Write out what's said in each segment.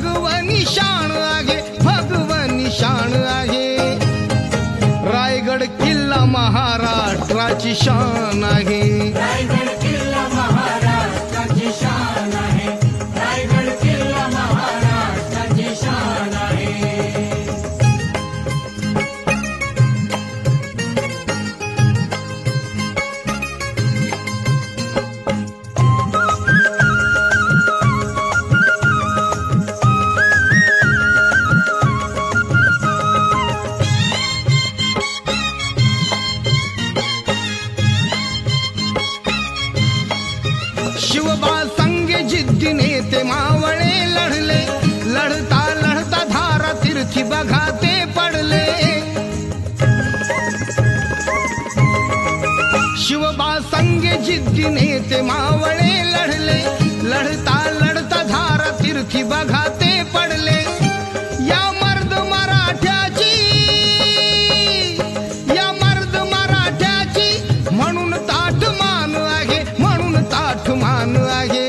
भगवनी शान आहे, भगवनी शान आहे। रायगड किल्ला महाराष्ट्राची शान आहे, रायगड किल्ला महाराष्ट्राची शान आहे, रायगड किल्ला महाराष्ट्राची शान आहे। शिवबा संगे जिद्दीने ते मावळे लढले, लढता लढता धारा तीर्थी बघा ते पडले। शिवबा संगे जिद्दीने ते मावळे लढले, लढता लढता धारा तीर्थी बघा ते पडले। या मर्द मराठ्याची, या मर्द मराठ्याची म्हणून ताठ मान आहे, म्हणून ताठ मान आहे।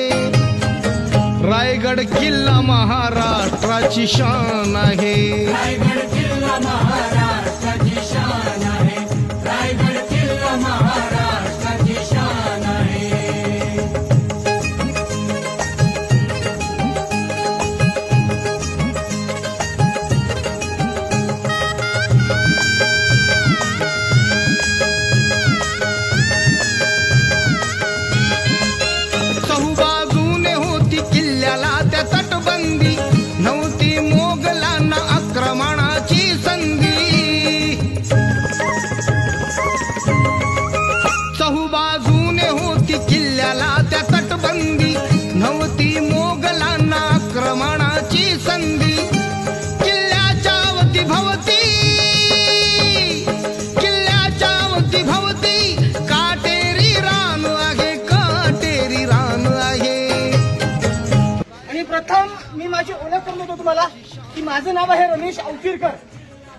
रायगड किल्ला महाराष्ट्राची शान आहे, रायगड किल्ला महाराष्ट्राची शान आहे, रायगड किल्ला महाराष्ट्राची शान आहे। चहूबाजूने होती किल्ल्याला त्या तटबंदी, नव्हती मोगलांना आक्रमणाची संधी। चहूबाजूने होती किल्ल्याला त्या तटबंदी, नव्हती मोगलांना आक्रमणाची संधी। किल्ल्याच्या अवतीभवती, किल्ल्याच्या अवतीभवती काटेरी रान आहे, काटेरी रान आहे। आणि प्रथम मी माझी ओळख करून देतो तुम्हाला की माझं नाव आहे रमेश औकीरकर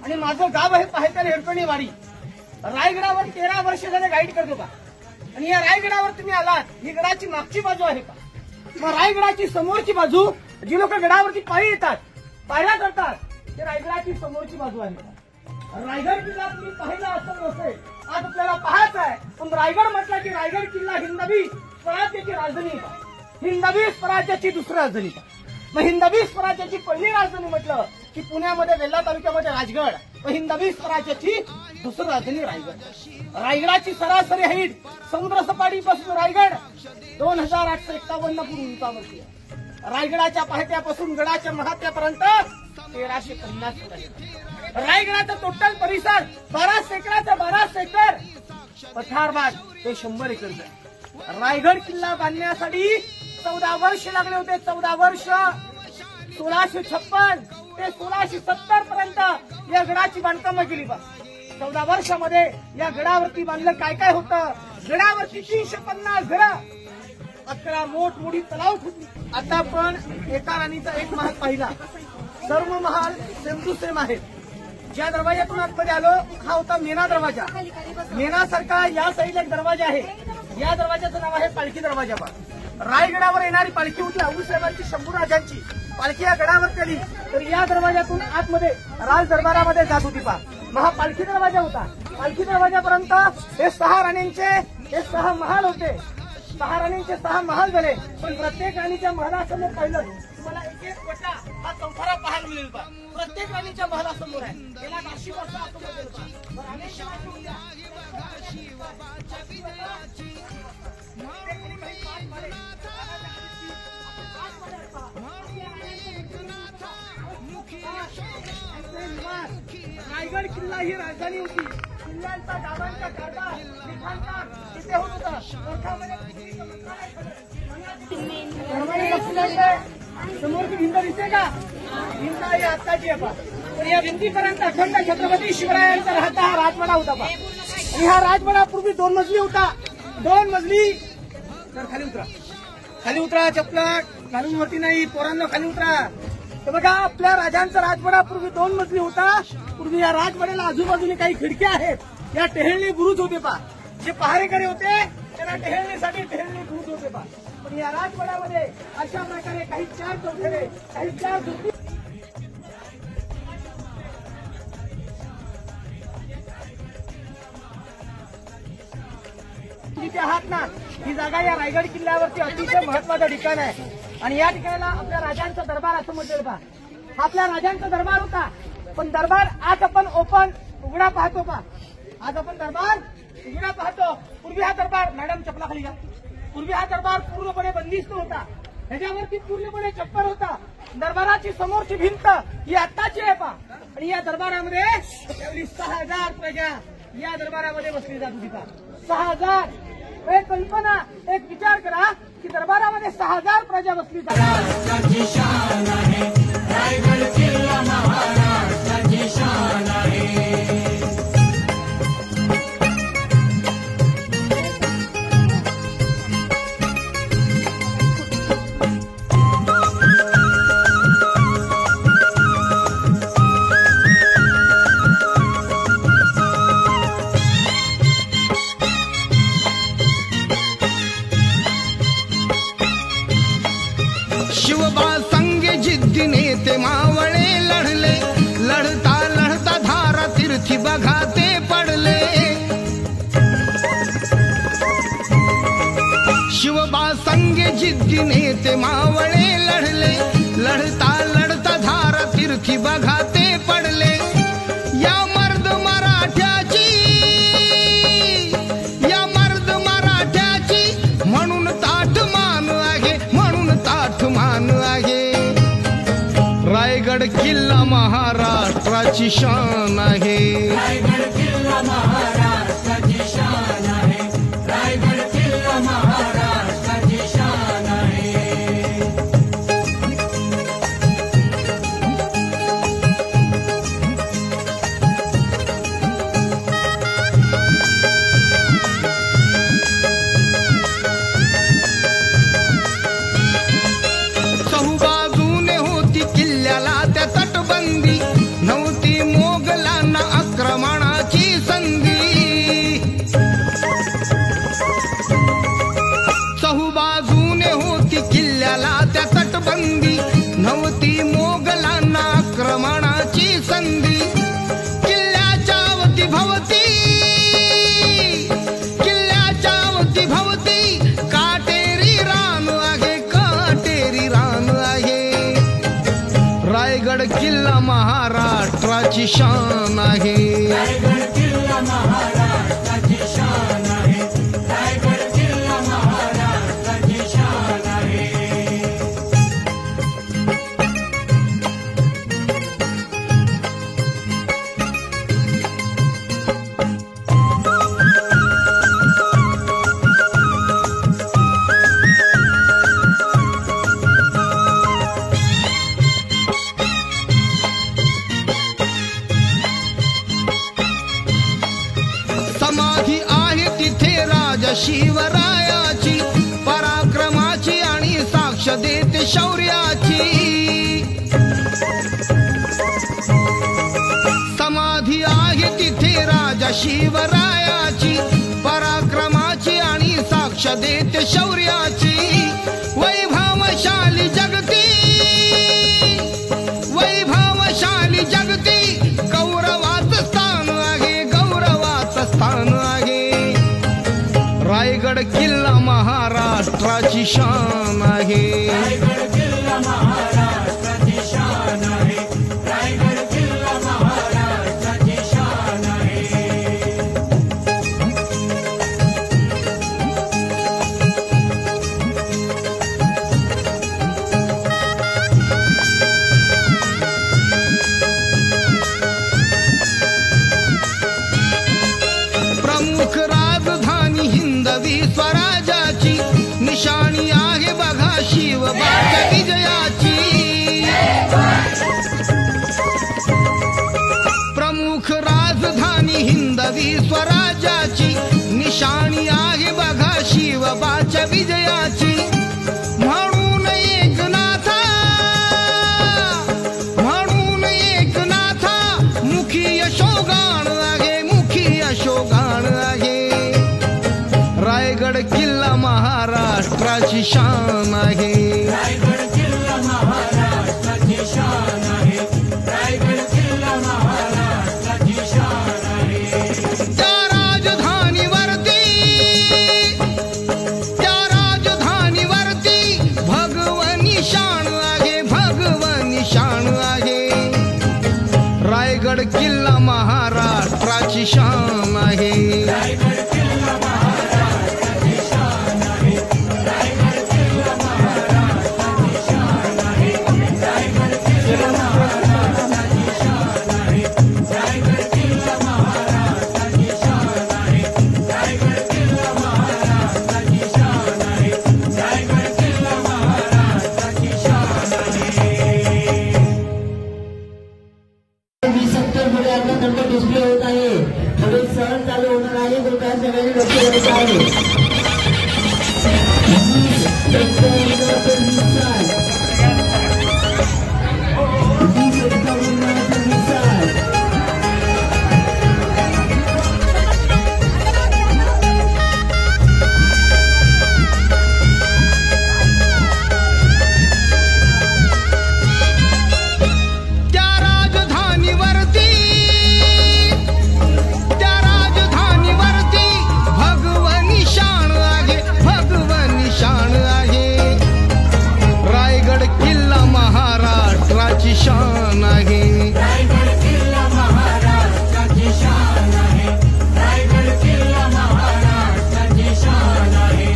आणि माझं गाव आहे पाहेकर हेडकणीवाडी। रायगडावर 13 वर्ष झाले गाईड करतो का, आणि या रायगडावर तुम्ही आलात, ही गडाची मागची बाजू आहे का? मग रायगडाची समोरची बाजू, जी लोक गडावरती पायी येतात, पायऱ्या करतात, ते रायगडाची समोरची बाजू आहे का? रायगड किल्ला तुम्ही पाहिला असं नसेल, आज आपल्याला पाहायचा आहे। पण रायगड म्हटलं की रायगड किल्ला हिंदवी स्वराज्याची राजधानी का, हिंदवी स्वराज्याची दुसरी राजधानी का? मग हिंदवी स्वराज्याची पहिली राजधानी म्हटलं की पुण्यामध्ये वेल्हा तालुक्यामध्ये राजगड, व हिंदवी स्वराज्याची दुसरी राजधानी रायगड। रायगडाची सरासरी हाईट समुद्र सपाटीपासून रायगड 2851 फूट उंचावरती आहे। रायगडाच्या पायथ्यापासून गडाच्या महात्यापर्यंत 1350 फूट आहे। रायगडाचा टोटल परिसर 12 एकराचा 12 एकर पठार भाग ते 100 एकरचा आहे। रायगड किल्ला बांधण्यासाठी 14 वर्ष लागले होते, 14 वर्ष। 1656 ते 1670 पर्यंत या गडाची बांधकामं केली बा। 14 वर्षामध्ये या गडावरती बांधलं काय काय होतं? गडावरती 350 घरं, 11 मोठमोठी तलाव फुटली। आता आपण एका राणीचा एक महाल पाहिला, सर्व महाल सेम टू सेम आहेत। ज्या दरवाजातून आतमध्ये आलो हा होता मेना दरवाजा। मेनासारखा या साईडला एक दरवाजा आहे, या दरवाजाचं नाव आहे पालखी दरवाजा बा। रायगडावर येणारी पालखी होती आऊसाहेबांची, शंभूराजांची पालखी या गडावरती आली तर या दरवाजातून आतमध्ये राज दरबारामध्ये जात होती पा। मग हा पालखी दरवाजा होता। पालखी दरवाजापर्यंत हे 6 राणींचे हे 6 महाल होते। 6 राणींचे 6 महाल झाले, पण प्रत्येक राणीच्या महालासमोर पाहिलं तुम्हाला एक एक कोटा हा चौथरा पाहायला मिळेल पा। प्रत्येक राणीच्या महालासमोर आहे, याला नाशिक असं आपण म्हणतो पा। रायगड किल्ला ही राजधानी होती। किल्ल्यांचा गावांचा कारभार लिखाणकार तिथे होत होता। समोरची भिंत दिसते का? भिंत ही आत्ताची आहे पा। तर या भिंतीपर्यंत अखंड छत्रपती शिवरायांचा राहता हा राजवाडा होता पा। आणि हा राजवाडा पूर्वी 2 मजली होता। 2 मजली तर खाली उतरा, खाली उतरा, चपला घालून वरती नाही, पोरांना खाली उतरा। तर बघा आपल्या राजांचा राजवाडा पूर्वी 2 मजली होता। पूर्वी या राजवाड्याला आजूबाजूने काही खिडक्या आहेत, या टेहळणी बुरुज होते पा। जे पहारेकरी होते त्यांना टेहळणीसाठी टेहळणी खूप होते पा. पण या राजवाड्यामध्ये अशा प्रकारे काही 4 चौथरे, काही 4 दुसरी जिथे आहात ना, ही जागा या रायगड किल्ल्यावरती अतिशय महत्वाचं ठिकाण आहे. आणि या ठिकाणाला आपल्या राजांचा दरबार असं म्हटलं पा. आपल्या राजांचा दरबार होता, पण दरबार आज आपण ओपन उघडा पाहतो पा. आज आपण दरबार उघडा पाहतो. पूर्वी हा दरबार, मॅडम चपला खाली घ्या. पूर्वी हा दरबार पूर्णपणे बंदिस्त होता. ह्याच्यावरती पूर्णपणे छप्पर होता. दरबाराची समोरची भिंत ही आत्ताची आहे पा. आणि या दरबारामध्ये एवढी 6000 प्रजा या दरबारामध्ये बसली जात होती पा. 6000. एक कल्पना, एक विचार करा की दरबारामध्ये 6000 प्रजा बसली जातात. महाराष्ट्राची शान आहे रायगड किल्ला, महाराष्ट्राची शान आहे. शिवबा संगे जिद्दीने ते मावळे लढले, लढता लढता धारा तीर्थी बघा ते पडले. शिवबा संगे जिद्दीने ते मावळे लढले, लढता लढता धारा तीर्थी बघा ते पडले. या मर्द मराठ्याची, या मर्द मराठ्याची म्हणून ताठ मान आहे, म्हणून ताठ मान आहे. रायगड किल्ला महाराष्ट्राची शान आहे. रायगड किल्ला महाराष्ट्राची शान आहे. रायगड किल्ला महाराष्ट्राची शान आहे. चहूबाजूने होती किल्ल्याला त्या तटबंदी, नव्हती मोगलांना आक्रमणाची संधी. चहूबाजूने होती किल्ल्याला त्या तटबंदी, नव्हती मोगलांना आक्रमणाची संधी. किल्ल्याच्या अवतीभवती, किल्ल्याच्या अवतीभवती काटेरी रान आहे, काटेरी रान आहे. रायगड किल्ला महाराष्ट्राची शान आहे. रायगड किल्ला महाराष्ट्राची शान आहे. रायगड किल्ला महाराष्ट्राची शान आहे. समाधी आहे तिथे राजा शिवरायाची, पराक्रमाची आणि साक्ष देते शौर्याची. समाधी आहे तिथे राजा शिवरायाची, पराक्रमाची आणि साक्ष देते शौर्याची. वैभवशाली जगती, वैभवशाली जगती गौरवाचं स्थान आहे, गौरवाचं स्थान आहे. रायगड किल्ला महाराष्ट्राची शान आहे. रायगड किल्ला महाराष्ट्राची शान आहे. रायगड किल्ला महाराष्ट्राची शान आहे. प्रमुख राजधानी हिंदवी स्वराज्याची, निशाणी आहे बघा शिवबाच्या विजयाची. प्रमुख राजधानी हिंदवी स्वराज्याची, निशाणी आहे बघा शिवबाच्या विजयाची. म्हणून एकनाथा, म्हणून एकनाथा मुखी यशोगान आहे, मुखी यशोगान आहे. रायगड शान आहे. रायगड किल्ला महाराष्ट्राची शान आहे. रायगड किल्ला महाराष्ट्राची शान आहे. त्या राजधानीवरती भगवनी शान आहे. भगवनी शान आहे. रायगड किल्ला महाराष्ट्राची शान आहे. रायगड किल्ला महाराष्ट्राची शान आहे. रायगड किल्ला महाराष्ट्राची शान आहे. रायगड किल्ला महाराष्ट्राची शान आहे. रायगड किल्ला महाराष्ट्राची शान आहे. रायगड किल्ला महाराष्ट्राची शान आहे. रायगड किल्ला महाराष्ट्राची शान आहे. 2070 मध्ये आपला नंबर डिस्प्ले होत आहे. पुढे सहल चालू होणार आहे. कृपया सगळ्यांनी लक्ष द्यायचं आहे. 20 भगवनी शान आहे. भगवनी शान आहे. रायगड किल्ला महाराष्ट्राची शान आहे. रायगड किल्ला महाराष्ट्राची शान आहे. रायगड किल्ला महाराष्ट्राची शान आहे.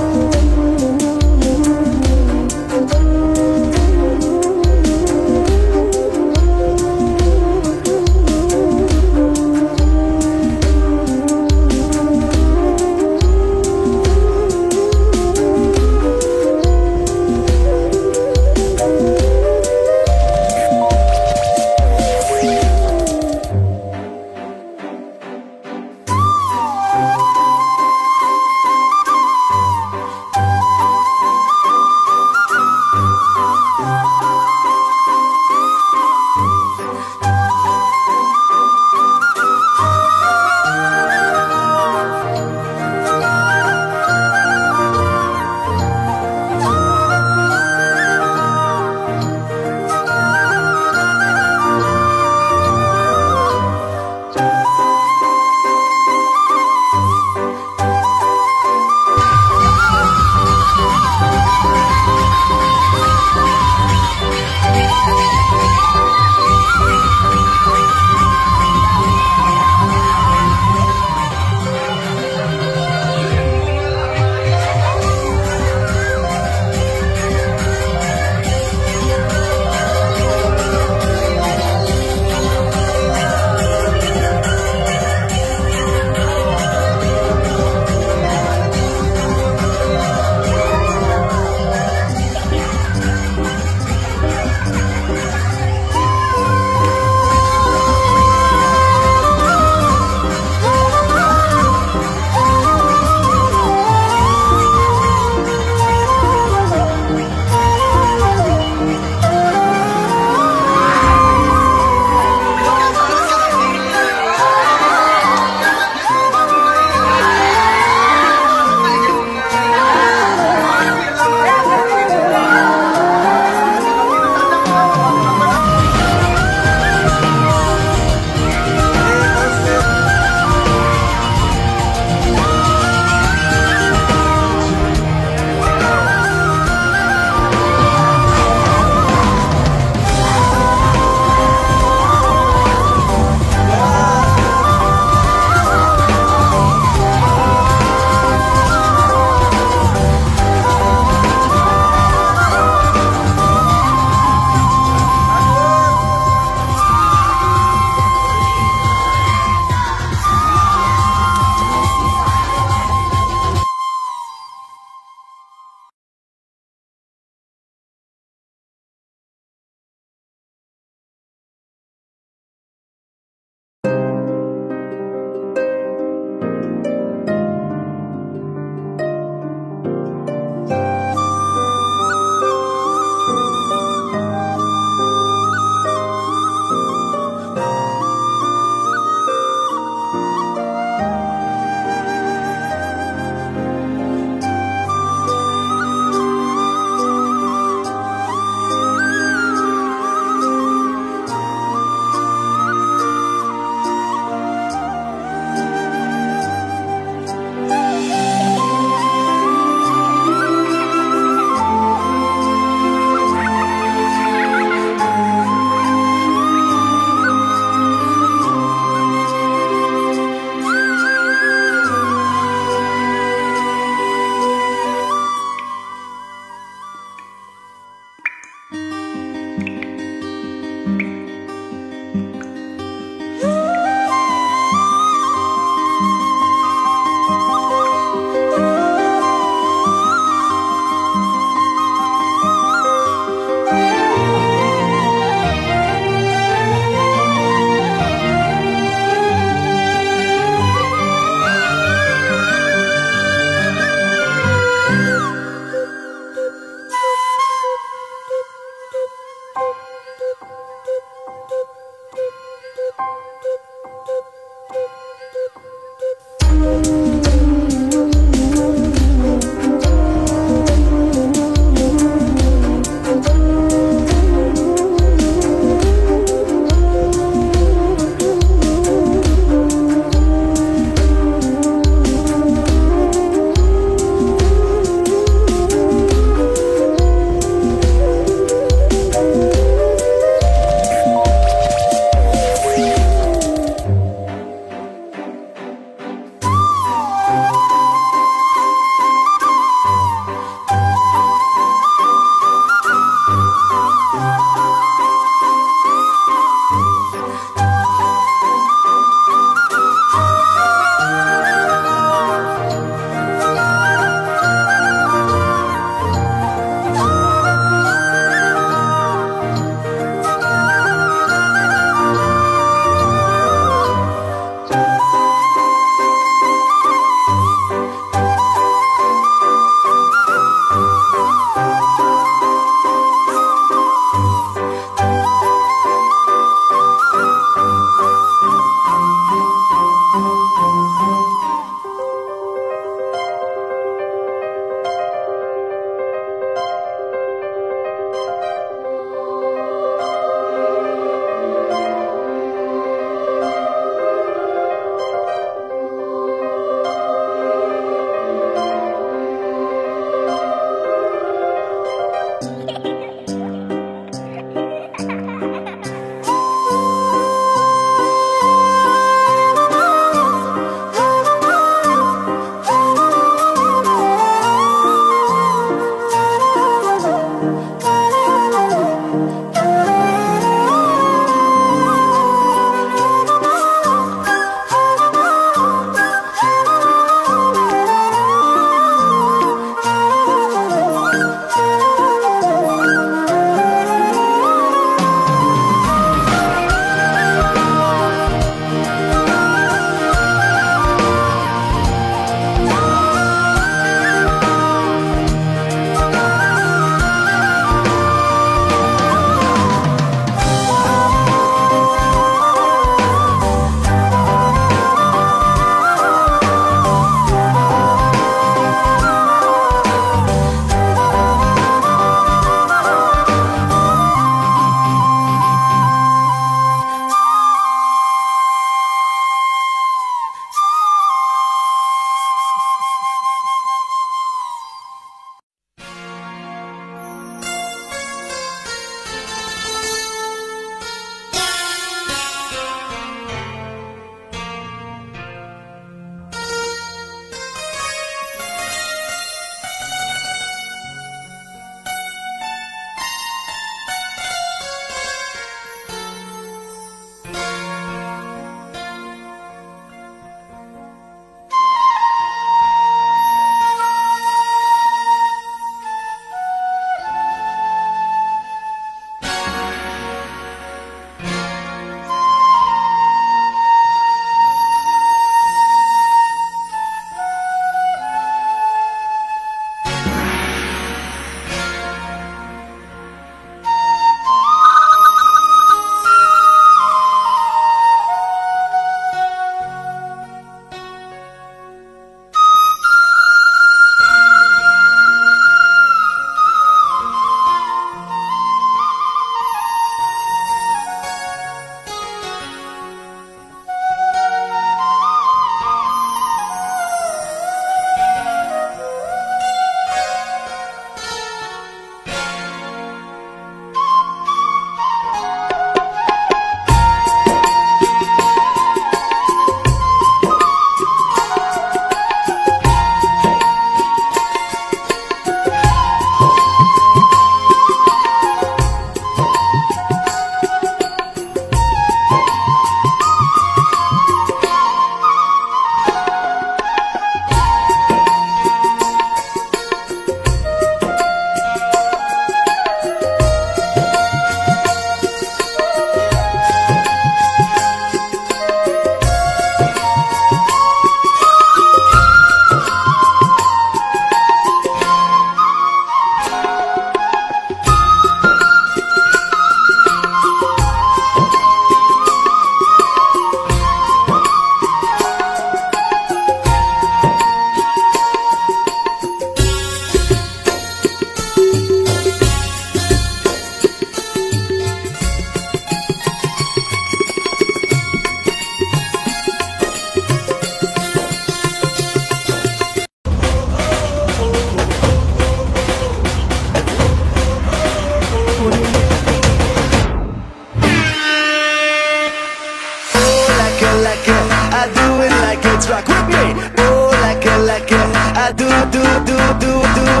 Oh,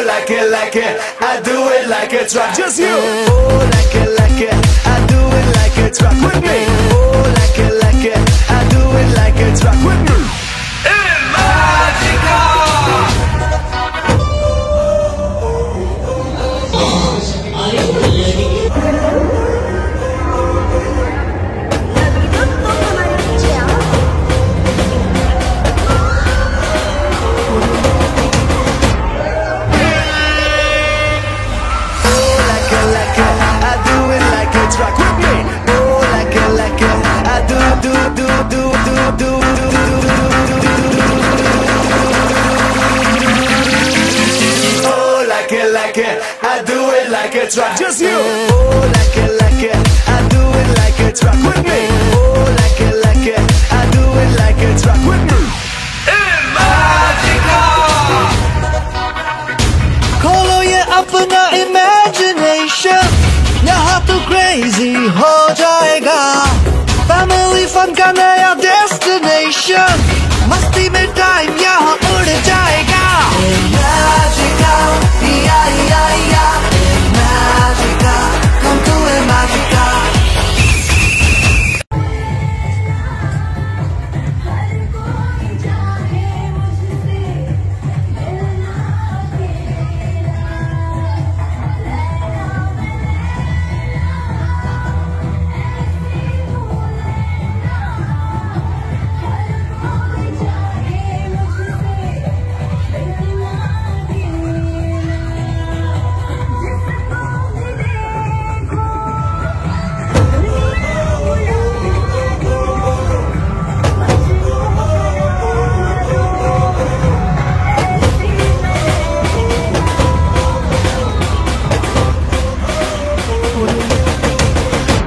like it, I do it like it's rock. Just you. Oh, like it, I do it like it's rock with me. Oh, like it, I do it like it's rock with me. I do it like it's rock. Just you. Oh, like it, I do it like it's rock with me. Oh, like it, I do it like it's rock with me. खोलो ये अपना imagination, यहाँ तो crazy हो जाएगा. Family fun का नया destination, मस्ती में time यहाँ उड़ जाएगा. Magical, yeah, yeah, yeah. Magical, come to it, magical.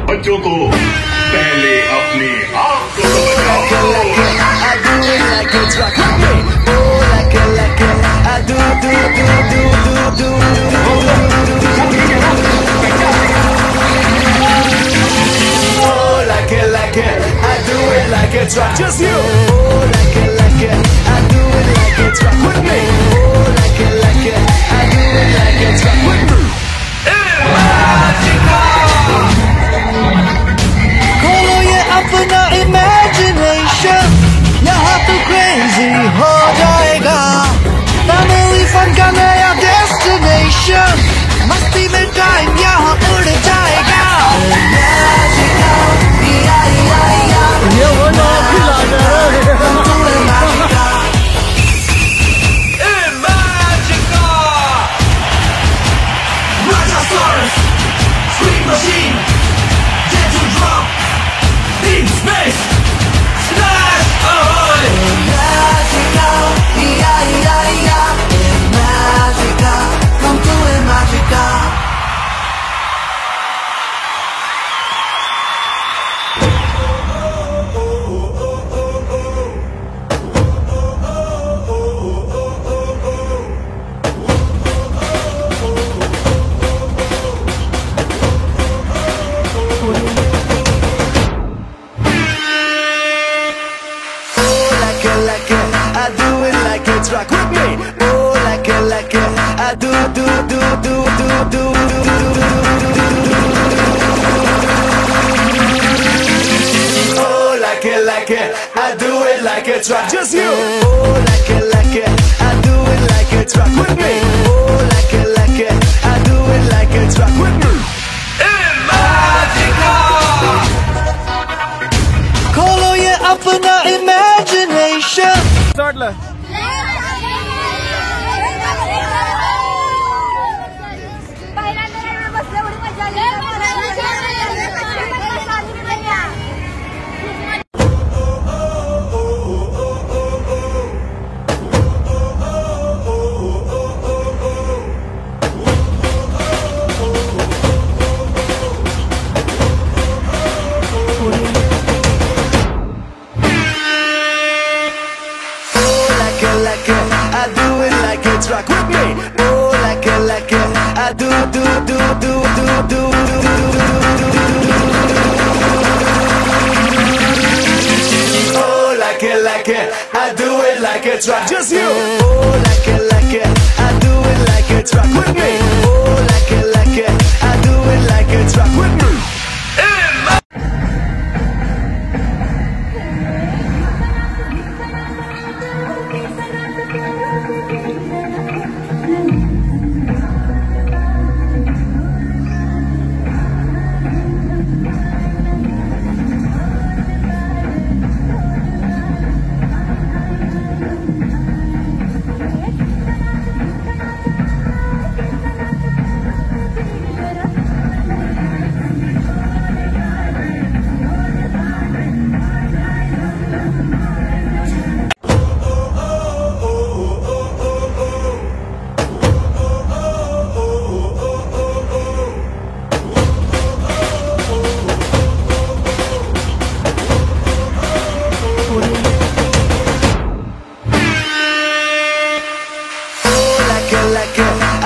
बच्चों को पहले अपनी आँख को बचाओ. I do it like it's rock with me. Oh, like it, I do. Oh, like it, I do it like it's rock. Just you. Oh, like it, I do it like it's rock with me. Oh, like it, I do it like it's rock with me. खोलो ये अपना imagination, यहाँ तो crazy हो जाएगा. Family fun का नया destination, मस्ती में time यहाँ उड़ जाएगा. Magical, yeah, yeah, yeah. ये वो नाम भी ला रहा है. I do it like it's rock with me. Oh, like it, I do. Oh, like it, I do it like it's rock. Just you. Oh, like it, I do it like it's rock with me. Oh, like it, I do it like it's rock with me. खोलो ये अपना imagination. I do it like it's rock with me. Oh, like it, I do. Oh, it's rock. Just you. Oh, like it, I do it like it's rock with me. Oh, like it, I do it like it's rock with me.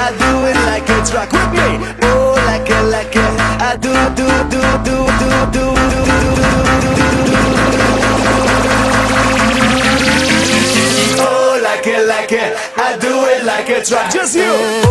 I do it like it's rock with me. Oh, like it, I do. Oh, like it, I do it like it's rock. Just you.